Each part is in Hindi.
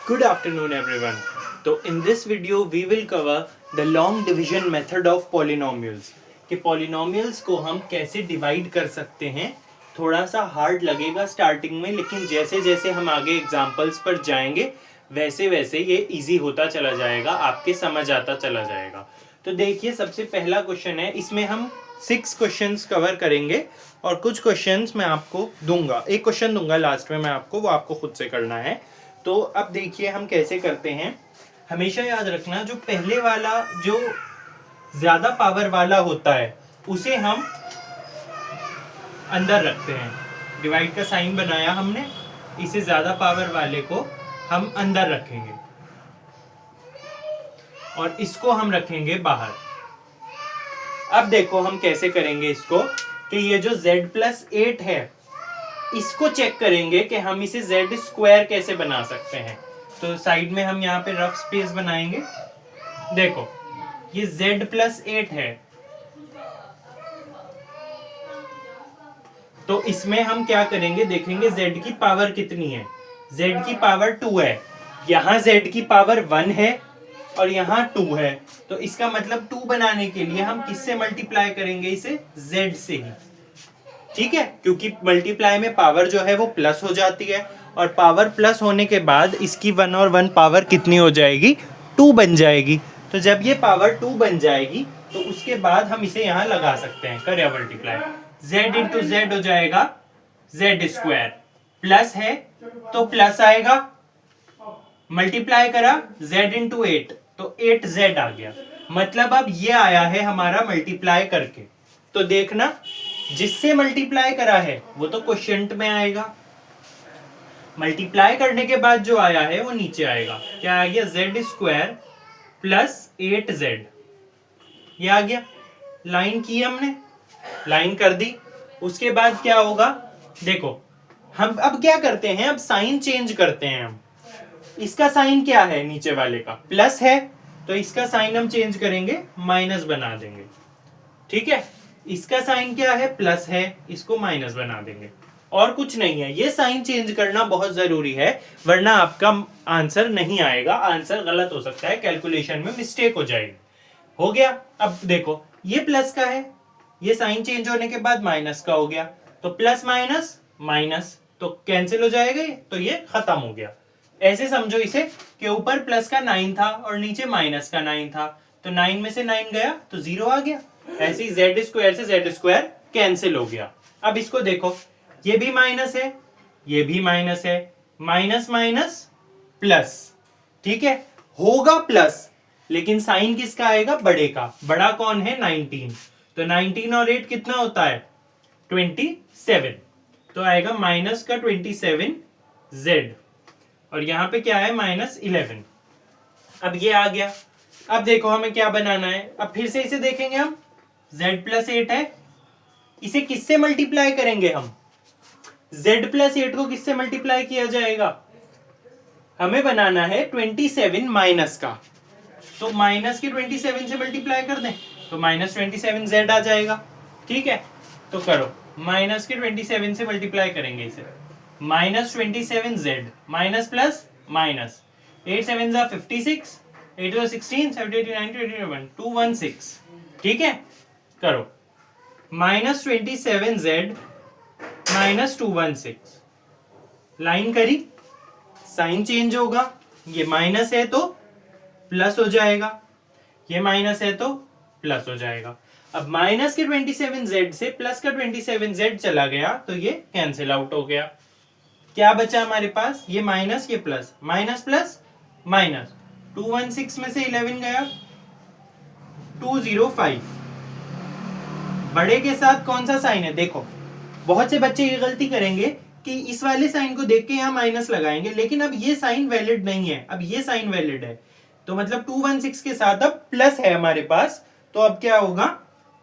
Good afternoon everyone. So in this video we will cover the long division method of polynomials. कि polynomials को हम कैसे डिवाइड कर सकते हैं. थोड़ा सा हार्ड लगेगा स्टार्टिंग में, लेकिन जैसे जैसे हम आगे एग्जांपल्स पर जाएंगे वैसे वैसे ये इजी होता चला जाएगा, आपके समझ आता चला जाएगा. तो देखिए सबसे पहला क्वेश्चन है, इसमें हम 6 क्वेश्चंस कवर करेंगे और कुछ क्वेश्चंस मैं आपको दूंगा. एक क्वेश्चन दूंगा लास्ट में मैं आपको, वो आपको खुद से करना है. तो अब देखिए हम कैसे करते हैं. हमेशा याद रखना, जो पहले वाला जो ज्यादा पावर वाला होता है उसे हम अंदर रखते हैं. डिवाइड का साइन बनाया हमने, इसे ज्यादा पावर वाले को हम अंदर रखेंगे और इसको हम रखेंगे बाहर. अब देखो हम कैसे करेंगे इसको, कि ये जो z+8 है इसको चेक करेंगे कि हम इसे z² कैसे बना सकते हैं. तो साइड में हम यहाँ पे रफ स्पेस बनाएंगे. देखो ये z+8 है, तो इसमें हम क्या करेंगे, देखेंगे z की पावर कितनी है. z की पावर 2 है, यहाँ z की पावर 1 है और यहाँ 2 है. तो इसका मतलब 2 बनाने के लिए हम किससे मल्टीप्लाई करेंगे, इसे z से ही. ठीक है, क्योंकि मल्टीप्लाई में पावर जो है वो प्लस हो जाती है और पावर प्लस होने के बाद इसकी 1 और 1 पावर कितनी हो जाएगी, 2 बन जाएगी. तो जब ये पावर 2 बन जाएगी तो उसके बाद हम इसे यहाँ लगा सकते हैं, करें मल्टीप्लाई. z इंटू जेड हो जाएगा z², प्लस है तो प्लस आएगा, मल्टीप्लाई करा z इंटू 8 तो 8z आ गया. मतलब अब ये आया है हमारा मल्टीप्लाई करके. तो देखना जिससे मल्टीप्लाई करा है वो तो क्वोशिएंट में आएगा, मल्टीप्लाई करने के बाद जो आया है वो नीचे आएगा. क्या आ गया, z² प्लस 8z. ये आ गया. लाइन की हमने, लाइन कर दी. उसके बाद क्या होगा, देखो हम अब क्या करते हैं, अब साइन चेंज करते हैं. हम इसका साइन क्या है, नीचे वाले का प्लस है, तो इसका साइन हम चेंज करेंगे, माइनस बना देंगे. ठीक है, इसका साइन क्या है, प्लस है, इसको माइनस बना देंगे. और कुछ नहीं है. ये साइन चेंज करना बहुत जरूरी है, वरना आपका आंसर नहीं आएगा, आंसर गलत हो सकता है, कैलकुलेशन में मिस्टेक हो जाएगी. हो गया. अब देखो ये प्लस का है, ये साइन चेंज होने के बाद माइनस का हो गया, तो प्लस माइनस माइनस तो कैंसिल हो जाएगा ये, तो ये खत्म हो गया. ऐसे समझो इसे कि ऊपर प्लस का 9 था और नीचे माइनस का 9 था, तो 9 में से 9 गया तो 0 आ गया. ऐसे ही z² से z² कैंसिल हो गया. अब इसको देखो, ये भी माइनस है, ये भी माइनस है, माइनस माइनस प्लस. ठीक है, होगा प्लस, लेकिन साइन किसका आएगा, बड़े का. बड़ा कौन है, 19. तो 19 और 8 कितना होता है, 27. तो आएगा माइनस का 27z और यहाँ पे क्या है, -11. अब ये आ गया. अब देखो हमें क्या बनाना है. अब फिर से इसे देखेंगे हम, z+8 है, इसे किससे मल्टीप्लाई करेंगे हम, z+8 को किससे मल्टीप्लाई किया जाएगा, हमें बनाना है 27 माइनस का. तो माइनस के 27 से मल्टीप्लाई कर दें तो -27z आ जाएगा. ठीक है, तो करो, माइनस के 27 से मल्टीप्लाई करेंगे इसे, -27z माइनस प्लस माइनस, 8 7 56, 8 16, 7 8 9 21 216. ठीक है, करो, -27z -216. लाइन करी, साइन चेंज होगा, ये माइनस है तो प्लस हो जाएगा, ये माइनस है तो प्लस हो जाएगा. अब माइनस के 27z से प्लस का 27z चला गया तो ये कैंसिल आउट हो गया. क्या बचा हमारे पास, ये माइनस, ये प्लस, माइनस प्लस माइनस, 216 में से 11 गया, 205. बड़े के साथ कौन सा साइन है, देखो बहुत से बच्चे ये गलती करेंगे कि इस वाले साइन को देख के यहाँ माइनस लगाएंगे, लेकिन अब ये साइन वैलिड नहीं है, अब ये साइन वैलिड है. तो मतलब 216 के साथ अब प्लस है हमारे पास, तो अब क्या होगा,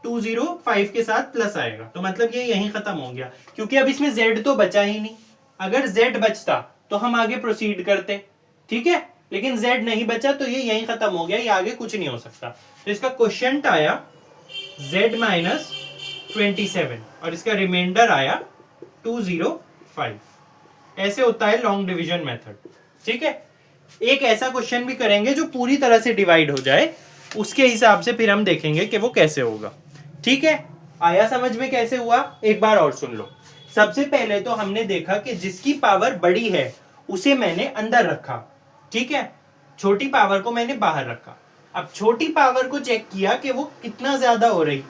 205 के साथ प्लस आएगा. तो मतलब ये यहीं खत्म हो गया, क्योंकि अब इसमें z तो बचा ही नहीं. अगर z बचता तो हम आगे प्रोसीड करते. ठीक है, लेकिन z नहीं बचा तो ये यहीं खत्म हो गया, ये आगे कुछ नहीं हो सकता. तो इसका क्वोशिएंट आया z-27 और इसका रिमाइंडर आया 205. ऐसे होता है लॉन्ग डिवीजन मेथड. ठीक है, एक ऐसा क्वेश्चन भी करेंगे जो पूरी तरह से डिवाइड हो जाए, उसके हिसाब से फिर हम देखेंगे कि वो कैसे होगा। ठीक है, आया समझ में कैसे हुआ? एक बार और सुन लो। सबसे पहले तो हमने देखा कि जिसकी पावर बड़ी है उसे मैंने अंदर रखा, ठीक है, छोटी पावर को मैंने बाहर रखा। अब छोटी पावर को चेक किया कि वो कितना ज्यादा हो रही,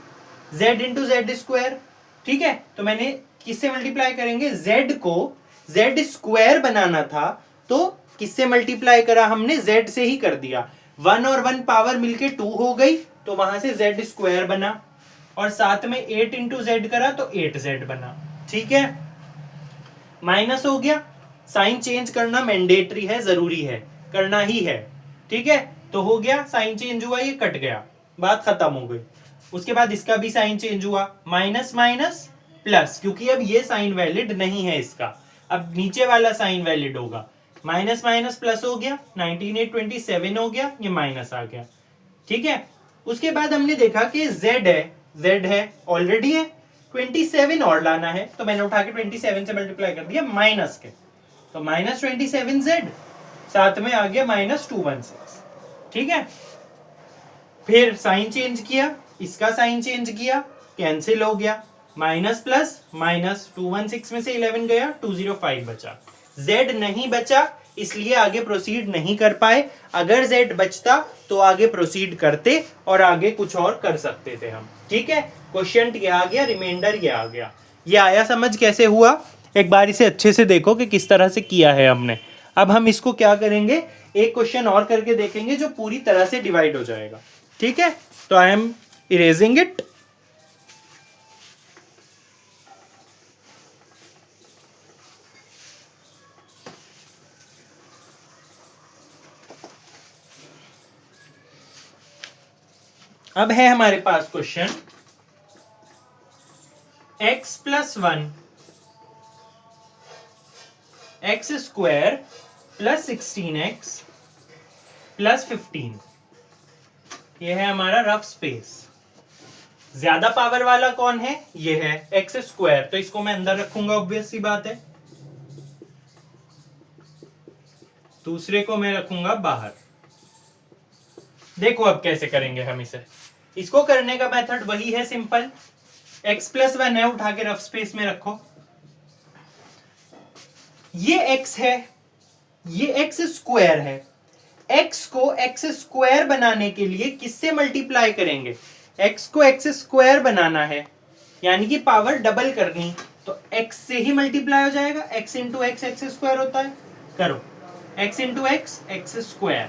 z इंटू जेड स्क्वायर, ठीक है। तो मैंने किससे मल्टीप्लाई करेंगे, z को z स्क्वायर बनाना था तो किससे मल्टीप्लाई करा हमने, z से ही कर दिया। 1 और 1 पावर मिलके 2 हो गई, तो वहां से z स्क्वायर बना, और साथ में 8 इंटू जेड करा तो 8z बना, ठीक है। माइनस हो गया, साइन चेंज करना मैंडेटरी है, जरूरी है, करना ही है, ठीक है। तो हो गया, साइन चेंज हुआ, ये कट गया, बात खत्म हो गई। उसके बाद इसका भी साइन चेंज हुआ, माइनस माइनस प्लस, क्योंकि अब ये साइन वैलिड नहीं है इसका, अब नीचे वाला साइन वैलिड होगा। माइनस माइनस प्लस हो गया, 19 8 27 हो गया, ये माइनस आ गया, ठीक है। उसके बाद हमने देखा कि z है ऑलरेडी है, 27 और लाना है, तो मैंने उठा के 27 से मल्टीप्लाई कर दिया माइनस के, तो माइनस 27z, साथ में आ गया माइनस 216, ठीक है। फिर साइन चेंज किया, इसका साइन चेंज किया, कैंसिल हो गया, माइनस प्लस माइनस, 216 में से 11 गया, 205 बचा, z नहीं बचा, इसलिए आगे प्रोसीड नहीं कर पाए। अगर z बचता तो आगे प्रोसीड करते और आगे कुछ और कर सकते थे हम, ठीक है। क्वेश्चन ये आ गया, रिमाइंडर ये आ गया। ये आया समझ कैसे हुआ? एक बार इसे अच्छे से देखो कि किस तरह से किया है हमने। अब हम इसको क्या करेंगे, एक क्वेश्चन और करके देखेंगे जो पूरी तरह से डिवाइड हो जाएगा, ठीक है। तो आई एम इरेजिंग इट। अब है हमारे पास question x plus 1 x square plus 16x plus 15, ये है हमारा रफ स्पेस। ज्यादा पावर वाला कौन है, ये है एक्स स्क्वायर, तो इसको मैं अंदर रखूंगा, ऑब्वियस सी बात है। दूसरे को मैं रखूंगा बाहर। देखो अब कैसे करेंगे हम इसे। इसको करने का मेथड वही है, सिंपल, x प्लस 1 है, उठा के रफ स्पेस में रखो, ये x है, ये x स्क्वायर है। x को x स्क्वायर बनाने के लिए किससे मल्टीप्लाई करेंगे, x को x स्क्वायर बनाना है, यानी कि पावर डबल करनी, तो x से ही मल्टीप्लाई हो जाएगा, x into x x square होता है, करो, x into x x square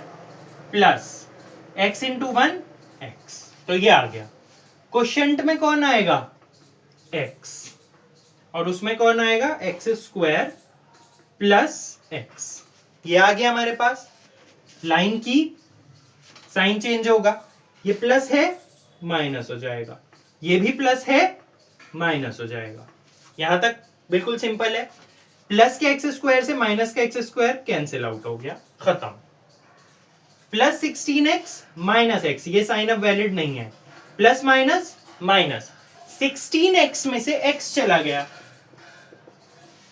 plus x into 1 x, तो ये आ गया। क्वोशिएंट में कौन आएगा, x, और उसमें कौन आएगा, एक्स स्क्वायर प्लस x, ये आ गया हमारे पास। लाइन की साइन चेंज होगा, ये प्लस है माइनस हो जाएगा, ये भी प्लस है माइनस हो जाएगा। यहां तक बिल्कुल सिंपल है। प्लस के एक्स स्क्वायर से माइनस का एक्स स्क्वायर कैंसिल आउट हो गया, खत्म। प्लस 16x माइनस x, ये साइन अब वैलिड नहीं है, प्लस माइनस माइनस, 16x में से x चला गया।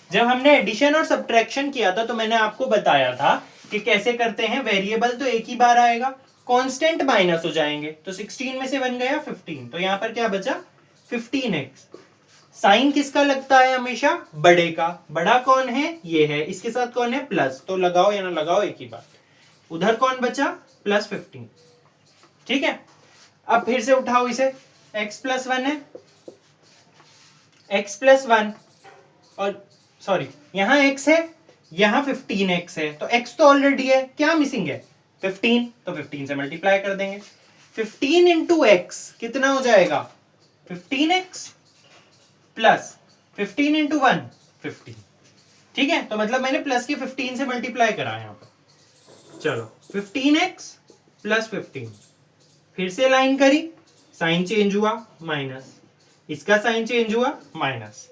जब हमने एडिशन और सब्ट्रैक्शन किया था तो मैंने आपको बताया था कि कैसे करते हैं, वेरिएबल तो एक ही बार आएगा, कांस्टेंट माइनस हो जाएंगे, तो 16 में से बन गया 15, तो यहां पर क्या बचा 15x। साइन किसका लगता है हमेशा, बड़े का, बड़ा कौन है, ये है, इसके साथ कौन है प्लस, तो लगाओ या ना लगाओ एक ही बात। उधर कौन बचा, प्लस 15, ठीक है। अब फिर से उठाओ इसे, x प्लस 1 है, x प्लस 1, और सॉरी यहां x है, यहां 15x है, तो x तो ऑलरेडी है, क्या मिसिंग है 15, तो 15 से मल्टीप्लाई कर देंगे। 15 इंटू एक्स कितना हो जाएगा 15x प्लस 15 इंटू 1 15, ठीक है। तो मतलब मैंने प्लस के 15 से मल्टीप्लाई करा यहां पर। चलो 15x प्लस 15, फिर से लाइन करी, साइन चेंज हुआ माइनस, इसका साइन चेंज हुआ माइनस,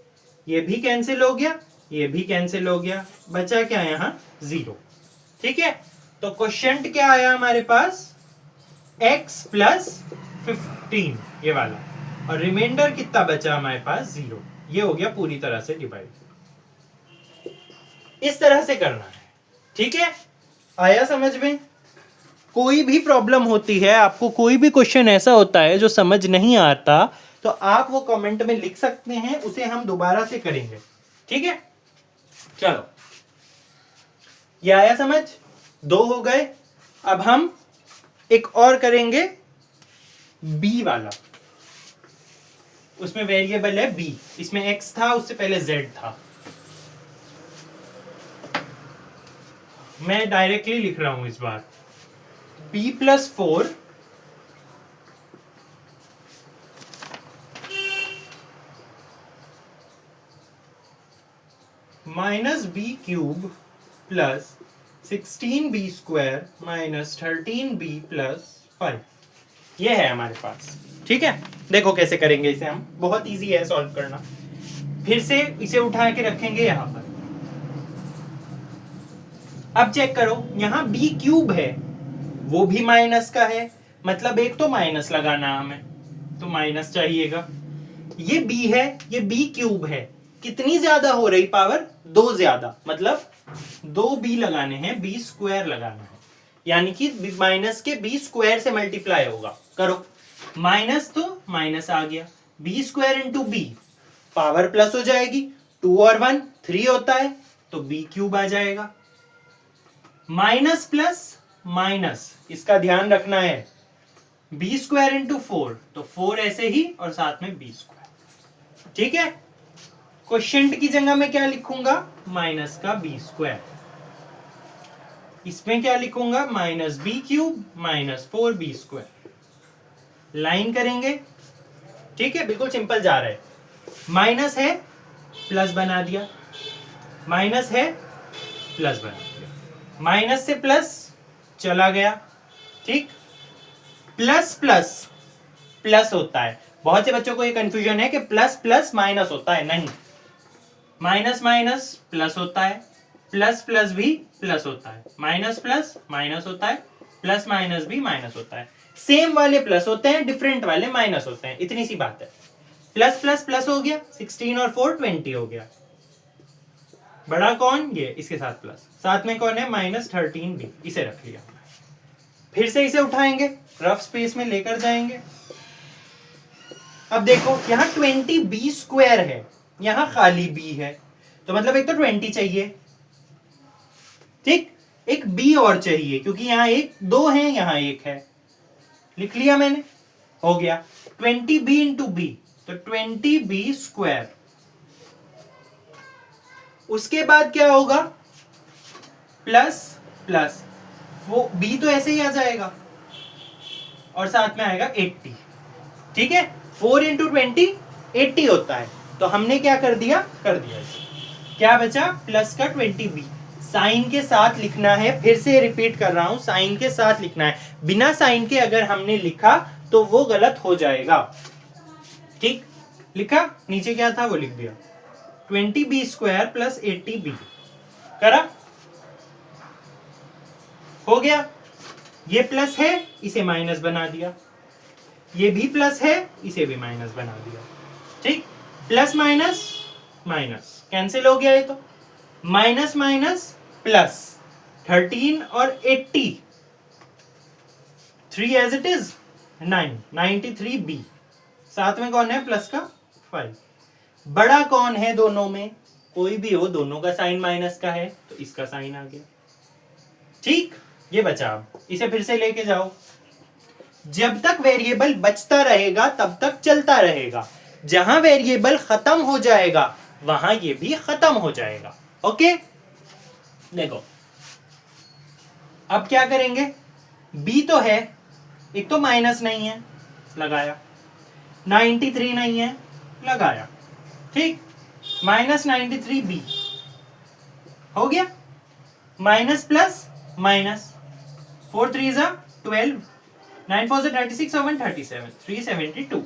ये भी कैंसिल हो गया, ये भी कैंसिल हो गया, बचा क्या यहां 0, ठीक है। तो क्वोशिएंट क्या आया हमारे पास, x प्लस 15 ये वाला, और रिमाइंडर कितना बचा हमारे पास 0, ये हो गया पूरी तरह से डिवाइड। इस तरह से करना है, ठीक है। आया समझ में? कोई भी प्रॉब्लम होती है, आपको कोई भी क्वेश्चन ऐसा होता है जो समझ नहीं आता, तो आप वो कमेंट में लिख सकते हैं, उसे हम दोबारा से करेंगे। ठीक है, चलो, ये आया समझ? 2 हो गए। अब हम एक और करेंगे, बी वाला। उसमें वेरिएबल है बी, इसमें एक्स था, उससे पहले जेड था। मैं डायरेक्टली लिख रहा हूं इस बार, b+4 -b³ plus 16b² minus 13b+5, ये है हमारे पास। ठीक है, देखो कैसे करेंगे इसे हम, बहुत इजी है सॉल्व करना। फिर से इसे उठा के रखेंगे यहां पर। अब चेक करो, यहां b³ है, वो भी माइनस का है, मतलब एक तो माइनस लगाना हमें, तो माइनस चाहिएगा। ये b है, ये b³ है, कितनी ज्यादा हो रही पावर? 2 ज्यादा, मतलब 2b लगाने हैं, b² लगाना है, यानी कि माइनस के b² से मल्टीप्लाई होगा। करो, माइनस तो माइनस आ गया, b² into b, power plus हो जाएगी, 2 और 1 3 होता है, तो b³ आ जाएगा। माइनस प्लस माइनस, इसका ध्यान रखना है, b² इंटू 4, तो 4 ऐसे ही और साथ में b²। ठीक है, क्वेश्चन की जगह में क्या लिखूंगा? माइनस का b²। इसमें क्या लिखूंगा? -b³ minus 4b²। लाइन करेंगे, ठीक है, बिल्कुल सिंपल जा रहा है। माइनस है, प्लस बना दिया, माइनस है, प्लस बना दिया, माइनस से प्लस चला गया। ठीक, प्लस प्लस प्लस होता है, बहुत से बच्चों को ये कंफ्यूजन है कि प्लस प्लस माइनस होता है, नहीं, माइनस माइनस प्लस होता है, प्लस प्लस भी प्लस होता है, माइनस प्लस माइनस होता है, प्लस माइनस भी माइनस होता है। सेम वाले प्लस होते हैं, डिफरेंट वाले माइनस होते हैं, इतनी सी बात है। प्लस प्लस प्लस हो गया, 16 और 4 20 हो गया। बड़ा कौन? ये, इसके साथ प्लस, साथ में कौन है? -13b, इसे रख लिया। फिर से इसे उठाएंगे, रफ स्पेस में लेकर जाएंगे। अब देखो, यहां 20b² है, यहां खाली b है, तो मतलब एक तो 20 चाहिए, ठीक, एक b और चाहिए, क्योंकि यहां एक 2 है, यहां एक है, लिख लिया मैंने, हो गया 20b इंटू b, तो 20b²। उसके बाद क्या होगा? प्लस प्लस, वो b तो ऐसे ही आ जाएगा, और साथ में आएगा 80। ठीक है, 4 इंटू 20 80 होता है, तो हमने क्या कर दिया? कर दिया इसे। क्या बचा? प्लस का 20b, साइन के साथ लिखना है, फिर से रिपीट कर रहा हूं, साइन के साथ लिखना है, बिना साइन के अगर हमने लिखा तो वो गलत हो जाएगा। ठीक, लिखा, नीचे क्या था वो लिख दिया, 20b² प्लस 80b, करा, हो गया। ये प्लस है, इसे माइनस बना दिया, ये भी प्लस है, इसे भी माइनस बना दिया। ठीक, प्लस माइनस माइनस कैंसिल हो गया, ये तो माइनस माइनस प्लस, 13 और 80, 3 एज इट इज 9, 93b, साथ में कौन है? प्लस का 5। बड़ा कौन है दोनों में? कोई भी हो, दोनों का साइन माइनस का है, तो इसका साइन आ गया। ठीक, ये बचा। अब इसे फिर से लेके जाओ, जब तक वेरिएबल बचता रहेगा तब तक चलता रहेगा, जहां वेरिएबल खत्म हो जाएगा वहां ये भी खत्म हो जाएगा। ओके, देखो अब क्या करेंगे? b तो है, एक तो माइनस नहीं है, लगाया, 93 नहीं है, लगाया, ठीक, -93b हो गया, माइनस प्लस माइनस, 4 3 12, 9 4 36 और 137, 372।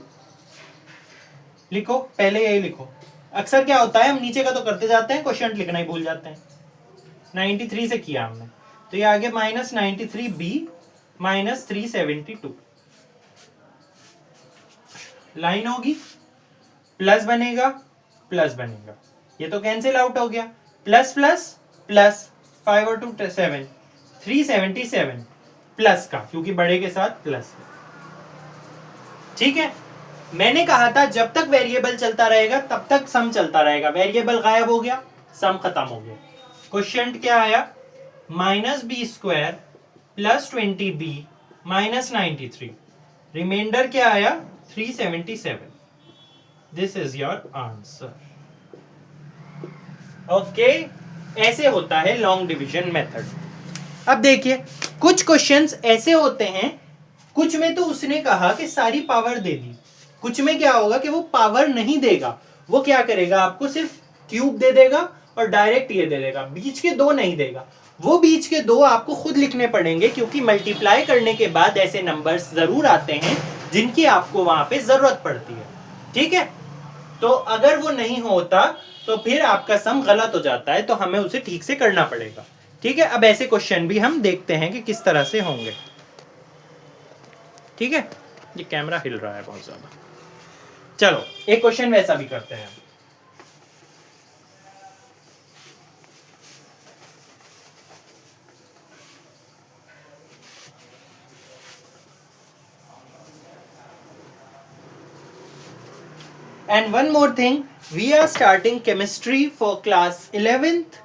लिखो, पहले यही लिखो। अक्सर क्या होता है, हम नीचे का तो करते जाते हैं, क्वेश्चन लिखना ही भूल जाते हैं। 93 से किया हमने, तो ये आगे -93b -372 लाइन होगी, प्लस बनेगा, प्लस बनेगा, ये तो कैंसिल आउट हो गया, प्लस प्लस प्लस, 5 और 2 7, 377 प्लस का, क्योंकि बड़े के साथ प्लस। ठीक है, मैंने कहा था जब तक वेरिएबल चलता रहेगा तब तक सम चलता रहेगा, वेरिएबल गायब हो गया सम खत्म हो गया। क्वेश्चन क्या आया, -b² plus 20b minus 93, reminder क्या आया 377। This is your answer. Okay, ऐसे होता है लॉन्ग डिवीजन मेथड। अब देखिए कुछ क्वेश्चंस ऐसे होते हैं, कुछ में तो उसने कहा कि सारी पावर दे दी, कुछ में क्या होगा कि वो पावर नहीं देगा, वो क्या करेगा आपको सिर्फ क्यूब दे देगा और डायरेक्ट ये दे देगा, बीच के दो नहीं देगा। वो बीच के दो आपको खुद लिखने पड़ेंगे, क्योंकि मल्टीप्लाई करने के बाद ऐसे नंबर्स जरूर आते हैं जिनकी आपको वहां पे जरूरत पड़ती है। ठीक है, तो अगर वो नहीं होता तो फिर आपका सम गलत हो जाता है, तो हमें उसे ठीक से करना पड़ेगा। ठीक है, अब ऐसे क्वेश्चन भी हम देखते हैं कि किस तरह से होंगे। ठीक है, ये कैमरा हिल रहा है बहुत ज्यादा। चलो एक क्वेश्चन वैसा भी करते हैं। And one more thing, we are starting chemistry for class 11th।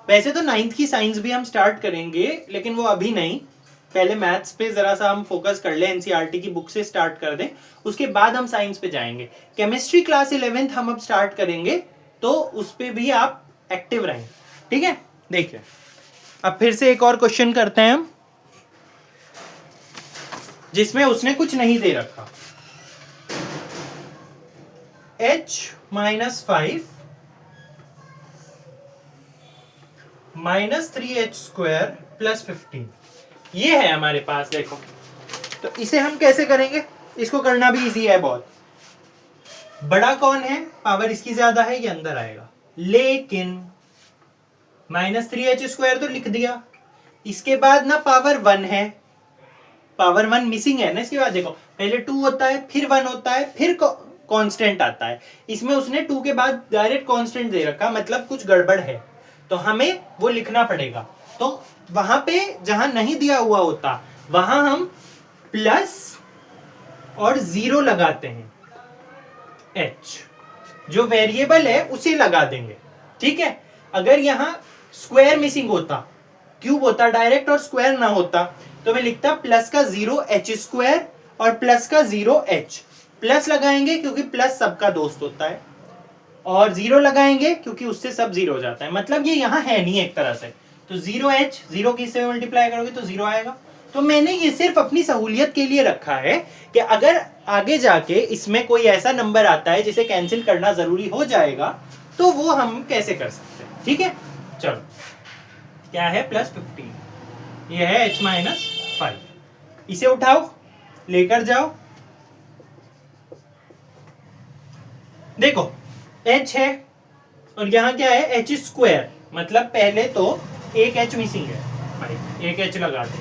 वैसे तो 9th की साइंस भी हम स्टार्ट करेंगे, लेकिन वो अभी नहीं, पहले मैथ्स पे जरा सा हम फोकस कर ले, एनसीईआरटी की बुक से स्टार्ट कर दें, उसके बाद हम साइंस पे जाएंगे। केमिस्ट्री क्लास 11th हम अब स्टार्ट करेंगे, तो उस पे भी आप एक्टिव रहें। ठीक है, देखिए अब फिर से एक और क्वेश्चन करते हैं हम, जिसमें उसने कुछ नहीं दे रखा। h-5 -3h² प्लस 15, ये है हमारे पास। देखो तो इसे हम कैसे करेंगे, इसको करना भी इजी है बहुत। बड़ा कौन है, पावर इसकी ज्यादा है, ये अंदर आएगा, लेकिन -3h² तो लिख दिया, इसके बाद ना पावर 1 है, पावर 1 मिसिंग है ना इसके बाद। देखो पहले 2 होता है, फिर 1 होता है, फिर कांस्टेंट आता है, इसमें उसने 2 के बाद डायरेक्ट कांस्टेंट दे रखा, मतलब कुछ गड़बड़ है, तो हमें वो लिखना पड़ेगा। तो वहां पे जहां नहीं दिया हुआ होता वहां हम प्लस और 0 लगाते हैं, h जो वेरिएबल है उसे लगा देंगे। ठीक है, अगर यहां स्क्वायर मिसिंग होता, क्यूब होता डायरेक्ट और स्क्वायर ना होता, तो मैं लिखता प्लस का 0h² और प्लस का 0h। प्लस लगाएंगे क्योंकि प्लस सबका दोस्त होता है, और 0 लगाएंगे क्योंकि उससे सब 0 हो जाता है, मतलब ये यहां है नहीं एक तरह से। तो 0h 0 की से मल्टीप्लाई करोगे तो 0 आएगा। तो मैंने ये सिर्फ अपनी सहूलियत के लिए रखा है कि अगर आगे जाके इसमें कोई ऐसा नंबर आता है जिसे कैंसिल करना जरूरी हो जाएगा, तो वो हम कैसे कर सकते हैं। ठीक है, चलो क्या है +15, ये है h-5, इसे उठाओ लेकर जाओ। देखो h है और यहां क्या है h², मतलब पहले तो एक h मिसिंग है भाई, एक h लगा दे।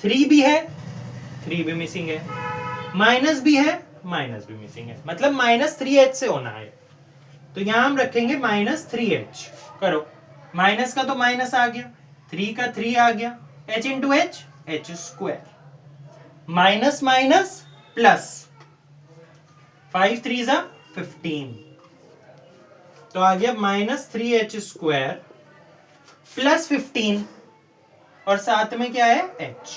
3 भी है, 3 भी मिसिंग है, माइनस भी है, माइनस भी मिसिंग है, मतलब -3h से होना है, तो यहां हम रखेंगे -3h। करो, माइनस का तो माइनस आ गया, 3 का 3 आ गया, h into h h², minus minus plus, 5 3 ज़ा 15, तो आ गया -3h² प्लस 15, और साथ में क्या है h।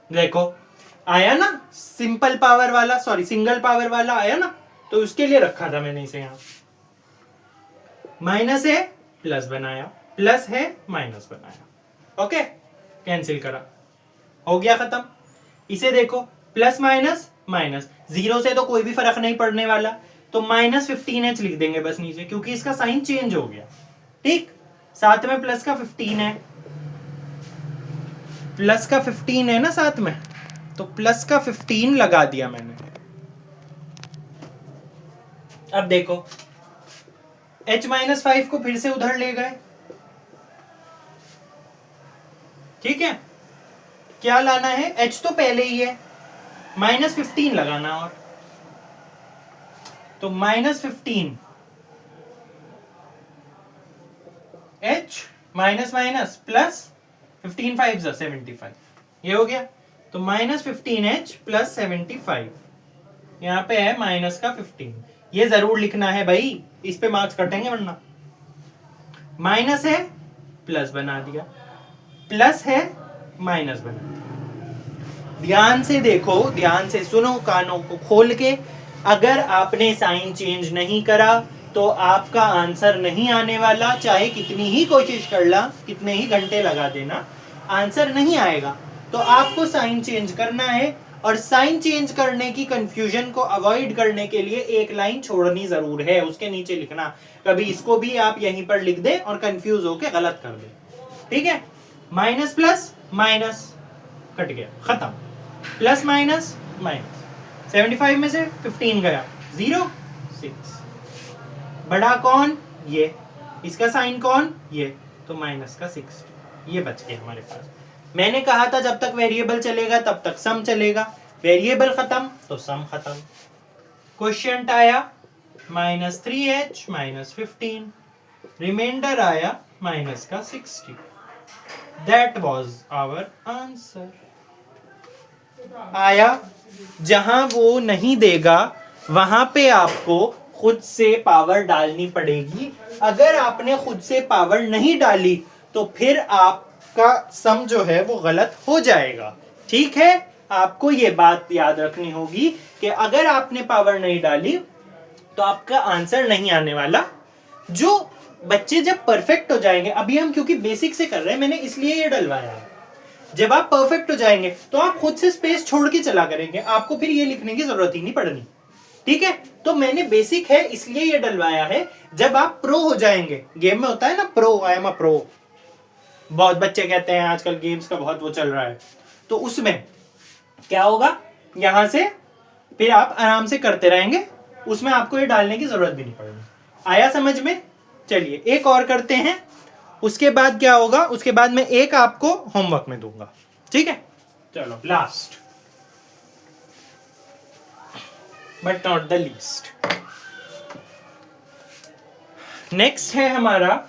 देखो आया ना, सिंपल पावर वाला, सॉरी सिंगल पावर वाला आया ना, तो उसके लिए रखा था मैंने इसे। यहां माइनस है प्लस बनाया, प्लस है माइनस बनाया, ओके कैंसिल करा, हो गया खत्म। इसे देखो प्लस माइनस माइनस, 0 से तो कोई भी फर्क नहीं पड़ने वाला, तो -15h लिख देंगे बस नीचे, क्योंकि इसका साइन चेंज हो गया। ठीक, साथ में प्लस का 15 है, प्लस का 15 है ना साथ में, तो प्लस का 15 लगा दिया मैंने। अब देखो h-5 को फिर से उधर ले गए। ठीक है, क्या लाना है, h तो पहले ही है, -15 लगाना, और तो -15 h माइनस माइनस प्लस 15 5 75, ये हो गया। तो माइनस 15h प्लस 75, यहाँ पे है माइनस का 15, ये जरूर लिखना है भाई, इस पे मार्क्स कटेंगे वरना। माइनस है प्लस बना दिया, प्लस है माइनस बना दिया। ध्यान से देखो, ध्यान से सुनो, कानों को खोल के। अगर आपने साइन चेंज नहीं करा तो आपका आंसर नहीं आने वाला, चाहे कितनी ही कोशिश कर ला, कितने ही घंटे लगा देना, आंसर नहीं आएगा। तो आपको साइन चेंज करना है, और साइन चेंज करने की कंफ्यूजन को अवॉइड करने के लिए एक लाइन छोड़नी जरूर है, उसके नीचे लिखना। कभी इसको भी आप यहीं पर लिख दे और कंफ्यूज होके गलत कर दे, ठीक है। माइनस प्लस माइनस कट गया, खत्म। प्लस माइनस माइनस, 75 में से 15 गया, 0 6। बड़ा कौन? ये। इसका साइन कौन? ये। तो माइनस का 6, ये बच गया हमारे पास। मैंने कहा था जब तक वेरिएबल चलेगा तब तक सम चलेगा, वेरिएबल खत्म तो सम खत्म। क्वोशिएंट आया माइनस 3h माइनस 15, रिमाइंडर आया माइनस का 60। That was our answer. आया? जहां वो नहीं देगा वहां पे आपको खुद से पावर डालनी पड़ेगी। अगर आपने खुद से पावर नहीं डाली तो फिर आपका सम जो है वो गलत हो जाएगा, ठीक है। आपको ये बात याद रखनी होगी कि अगर आपने पावर नहीं डाली तो आपका आंसर नहीं आने वाला। जो बच्चे जब परफेक्ट हो जाएंगे, अभी हम क्योंकि बेसिक से कर रहे हैं, मैंने इसलिए ये डलवाया है। जब आप परफेक्ट हो जाएंगे तो आप खुद से स्पेस छोड़ के चला करेंगे, आपको फिर ये लिखने की जरूरत ही नहीं पड़नी, ठीक है। तो मैंने बेसिक है इसलिए ये डलवाया है। जब आप प्रो हो जाएंगे, गेम में होता है ना pro, I am a pro, बहुत बच्चे कहते हैं आजकल गेम्स का बहुत वो चल रहा है, तो उसमें क्या होगा, यहां से फिर आप आराम से करते रहेंगे, उसमें आपको ये डालने की जरूरत भी नहीं पड़ेगी। आया समझ में? चलिए एक और करते हैं, उसके बाद क्या होगा, उसके बाद मैं एक आपको होमवर्क में दूंगा, ठीक है। चलो last but not the least, next है हमारा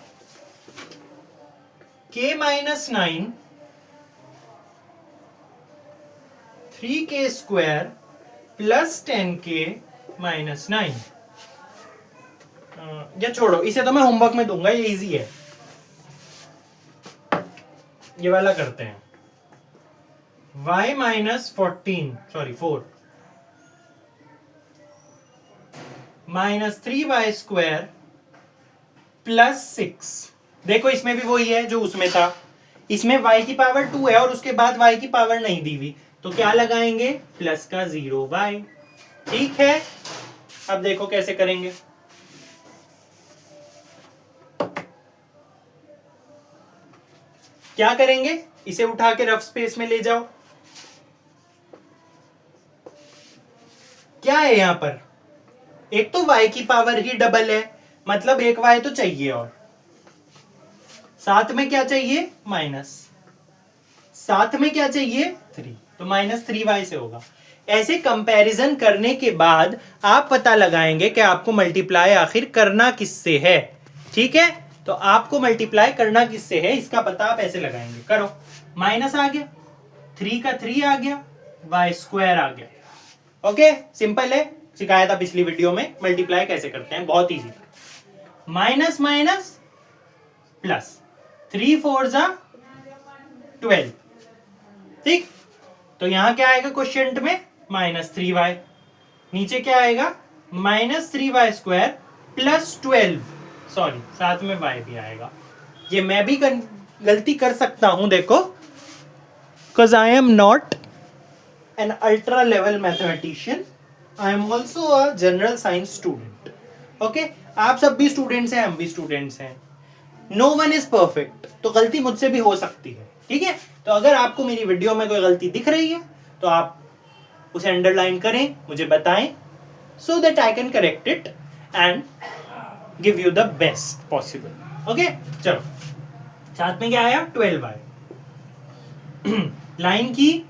k minus 9 3k square plus 10k minus 9। या छोड़ो, इसे तो मैं होमवर्क में दूंगा, ये इजी है, ये वाला करते हैं। y minus 4 minus 3y square plus 6। देखो इसमें भी वही है जो उसमें था, इसमें y की पावर 2 है और उसके बाद y की पावर नहीं दी हुई, तो क्या लगाएंगे, प्लस का 0y, ठीक है। अब देखो कैसे करेंगे, क्या करेंगे, इसे उठा के रफ स्पेस में ले जाओ। क्या है यहां पर, एक तो y की पावर ही डबल है, मतलब एक y तो चाहिए, और साथ में क्या चाहिए, माइनस, साथ में क्या चाहिए 3, तो माइनस 3y से होगा। ऐसे कंपैरिजन करने के बाद आप पता लगाएंगे कि आपको मल्टीप्लाई आखिर करना किससे है, ठीक है। तो आपको मल्टीप्लाई करना किससे है इसका पता आप ऐसे लगाएंगे, करो। माइनस आ गया, 3 का 3 आ गया, y स्क्वायर आ गया, ओके। सिंपल है, सिखाया था पिछली वीडियो में मल्टीप्लाई कैसे करते हैं, बहुत इजी। माइनस माइनस प्लस, 3 4 जा 12, ठीक। तो यहां क्या आएगा क्वोशिएंट में, माइनस 3y, नीचे क्या आएगा, minus 3y square plus 12, sorry साथ में y भी आएगा। ये मैं भी गलती कर सकता हूं, देखो, because I am not an ultra level mathematician, I am also a general science student, okay. आप सब भी स्टूडेंट्स हैं, हम भी स्टूडेंट्स हैं, नो वन इज परफेक्ट, तो गलती मुझसे भी हो सकती है, ठीक है। तो अगर आपको मेरी वीडियो में कोई गलती दिख रही है तो आप उसे अंडरलाइन करें, मुझे बताएं, so that I can correct it and give you the best possible, okay. चलो साथ में क्या आया, 12y, लाइन की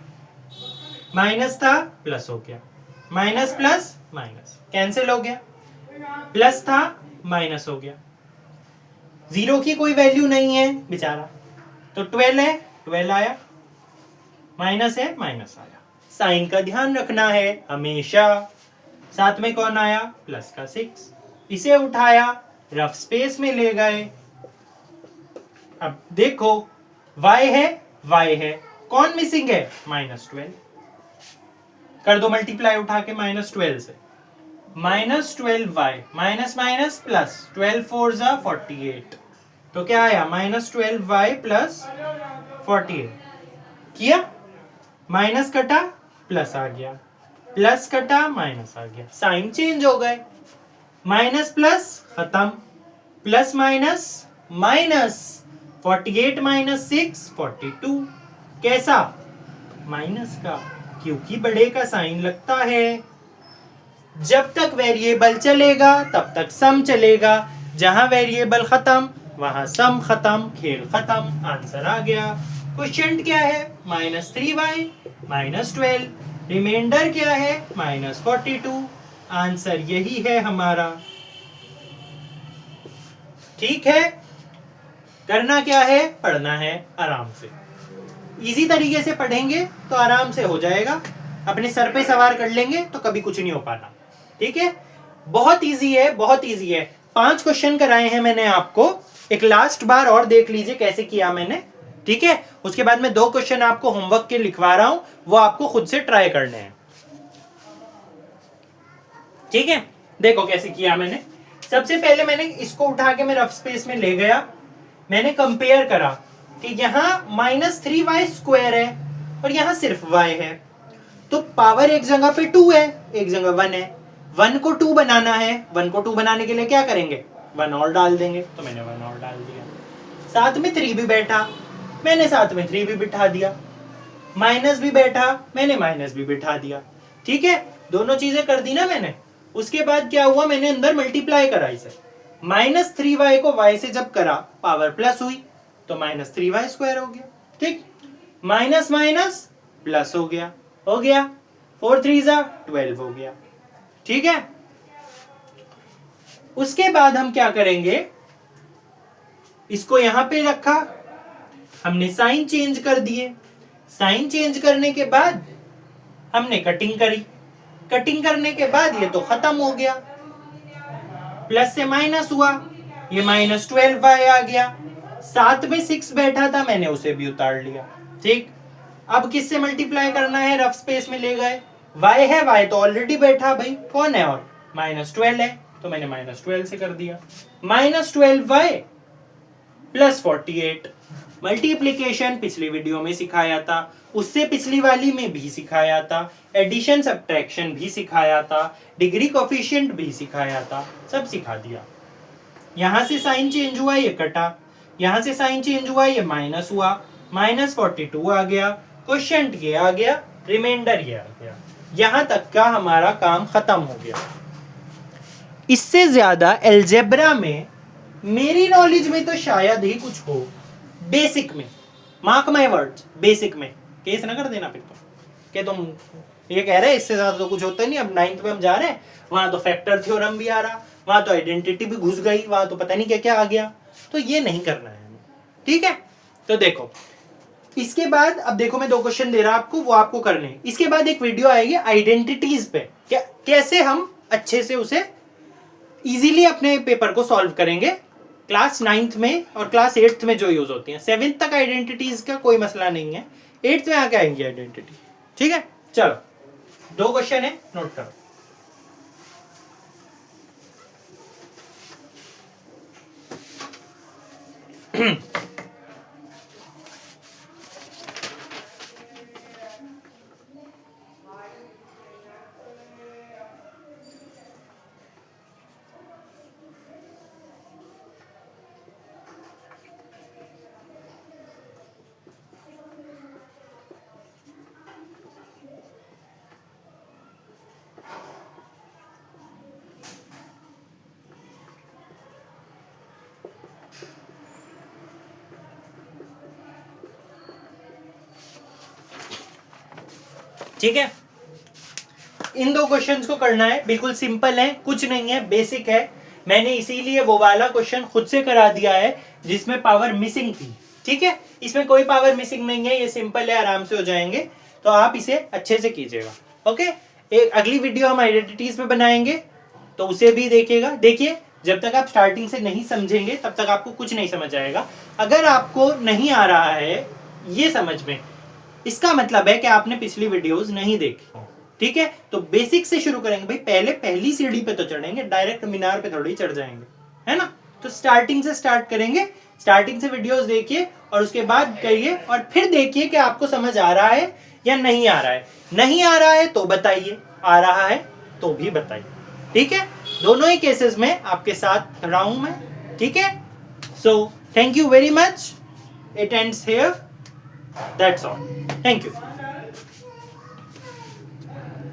माइनस था प्लस हो गया, माइनस प्लस माइनस कैंसिल हो गया, प्लस था माइनस हो गया, 0 की कोई वैल्यू नहीं है बेचारा, तो 12 है, 12 आया, माइनस है, माइनस आया। साइन का ध्यान रखना है हमेशा। साथ में कौन आया, प्लस का 6, इसे उठाया, रफ स्पेस में ले गए। अब देखो y है, y है, कौन मिसिंग है, -12, कर दो मल्टीप्लाई उठा के -12 से, -12y, माइनस माइनस प्लस, 12 4 जा 48, तो क्या आया, -12y प्लस 48, किया, माइनस कटा प्लस आ गया, प्लस कटा माइनस आ गया, साइन चेंज हो गए, माइनस प्लस खत्म, प्लस माइनस माइनस, 48 माइनस 6 42, कैसा, माइनस का, क्योंकि बड़े का साइन लगता है। जब तक वेरिएबल चलेगा तब तक सम चलेगा, जहां वेरिएबल खत्म वहां सम खत्म, खेल खत्म, आंसर आ गया। क्वेश्चन क्या है, -3y -12, रिमाइंडर क्या है, -42, आंसर यही है हमारा। ठीक है, करना क्या है, पढ़ना है आराम से, इजी तरीके से पढ़ेंगे तो आराम से हो जाएगा, अपने सर पे सवार कर लेंगे तो कभी कुछ नहीं हो पाना। ठीक है, बहुत इजी है, बहुत इजी है। 5 क्वेश्चन कराए हैं मैंने आपको, एक लास्ट बार और देख लीजिए कैसे किया मैंने। ठीक है, उसके बाद मैं 2 क्वेश्चन आपको होमवर्क के लिखवा रहा हूं, वो आपको खुद से ट्राई करने हैं। ठीक है, देखो कैसे किया मैंने। सबसे पहले मैंने इसको उठा के मैं रफ स्पेस में ले गया, मैंने कंपेयर करा कि यहां -3y² है और यहां सिर्फ y है, तो पावर एक जगह पे 2 है, एक जगह 1 है, 1 को 2 बनाना है, 1 को 2 बनाने के लिए क्या करेंगे, 1 और डाल देंगे, तो मैंने 1 और डाल दिया। साथ में 3 भी बैठा, मैंने साथ में 3 भी बिठा दिया, माइनस भी बैठा, मैंने माइनस भी बिठा दिया। ठीक है, दोनों चीजें कर दी ना मैंने। उसके बाद क्या हुआ, मैंने अंदर मल्टीप्लाई करा इसे, -3y को y से जब करा पावर प्लस हुई तो -3y² हो गया। ठीक, माइनस माइनस प्लस हो गया, 4 3 जा 12 हो गया। ठीक है, उसके बाद हम क्या करेंगे, इसको यहां पे रखा, हमने साइन चेंज कर दिए, साइन चेंज करने के बाद हमने कटिंग करी, कटिंग करने के बाद ये तो खत्म हो गया, प्लस से माइनस हुआ, ये -12y आ गया, साथ में 6 बैठा था, मैंने उसे भी उतार लिया। ठीक, अब किससे मल्टीप्लाई करना है, रफ स्पेस में ले गए, y है, y तो ऑलरेडी बैठा भाई, कौन है, और -12 है, तो मैंने -12 से कर दिया, -12y प्लस 48, मल्टीप्लीकेशन पिछली वीडियो में सिखाया था, उससे पिछली वाली में भी सिखाया था, एडिशन सब्ट्रैक्शन भी सिखाया था, डिग्री कोफिशिएंट भी सिखाया था, सब सिखा दिया। यहां से साइन चेंज हुआ, ये कटा, यहां से साइन चेंज हुआ, ये माइनस हुआ, -42 आ गया, क्वोशिएंट ये आ गया, रिमाइंडर ये आ गया। यहां तक का हमारा काम खत्म हो गया। इससे ज्यादा अलजेब्रा में मेरी नॉलेज में तो शायद ही कुछ हो, बेसिक में, मार्क माय वर्ड्स, बेसिक में केस ना कर देना फिर तो, कि तुम ये कह रहे हैं इससे ज्यादा तो कुछ होता नहीं। अब 9th में हम जा रहे हैं, वहां तो फैक्टर थ्योरम भी आ रहा, वहां तो आइडेंटिटी भी घुस गई, वहां तो पता नहीं क्या क्या आ गया, तो ये नहीं करना है। ठीक है, तो देखो इसके बाद, अब देखो मैं 2 क्वेश्चन दे रहा आपको, वो आपको करने, इसके बाद एक वीडियो आएगी आइडेंटिटीज पे, कैसे हम अच्छे से उसे इजीली अपने पेपर को सॉल्व करेंगे, क्लास 9th में और क्लास 8th में जो यूज होती हैं। 7th तक आइडेंटिटीज का कोई मसला नहीं है, 8th में आके आएंगी आइडेंटिटी। ठीक है, चलो 2 क्वेश्चन है, नोट करो। ठीक है, इन 2 क्वेश्चंस को करना है, बिल्कुल सिंपल है, कुछ नहीं है, बेसिक है। मैंने इसीलिए वो वाला क्वेश्चन खुद से करा दिया है जिसमें पावर मिसिंग थी, ठीक है। इसमें कोई पावर मिसिंग नहीं है, ये सिंपल है, आराम से हो जाएंगे। तो आप इसे अच्छे से कीजिएगा, ओके। एक अगली वीडियो हम आइडेंटिटीज पे बनाएंगे, तो उसे भी देखिएगा। देखिए, जब तक आप स्टार्टिंग से नहीं समझेंगे तब तक आपको कुछ नहीं समझ आएगा। अगर आपको नहीं आ रहा है ये समझ में, इसका मतलब है कि आपने पिछली वीडियोस नहीं देखी, ठीक है। तो बेसिक से शुरू करेंगे भाई, पहले पहली सीढ़ी पे तो चढ़ेंगे, डायरेक्ट मीनार पे थोड़ी चढ़ जाएंगे, है ना। तो स्टार्टिंग से स्टार्ट करेंगे, स्टार्टिंग से वीडियोस देखिए और उसके बाद करिए और फिर देखिए कि आपको समझ आ रहा है या नहीं आ रहा है। नहीं आ रहा है तो बताइए, आ रहा है तो भी बताइए, ठीक है। दोनों ही केसेस में आपके साथ खड़ा हूं मैं, ठीक है। So thank you very much, it ends here, that's all, thank you.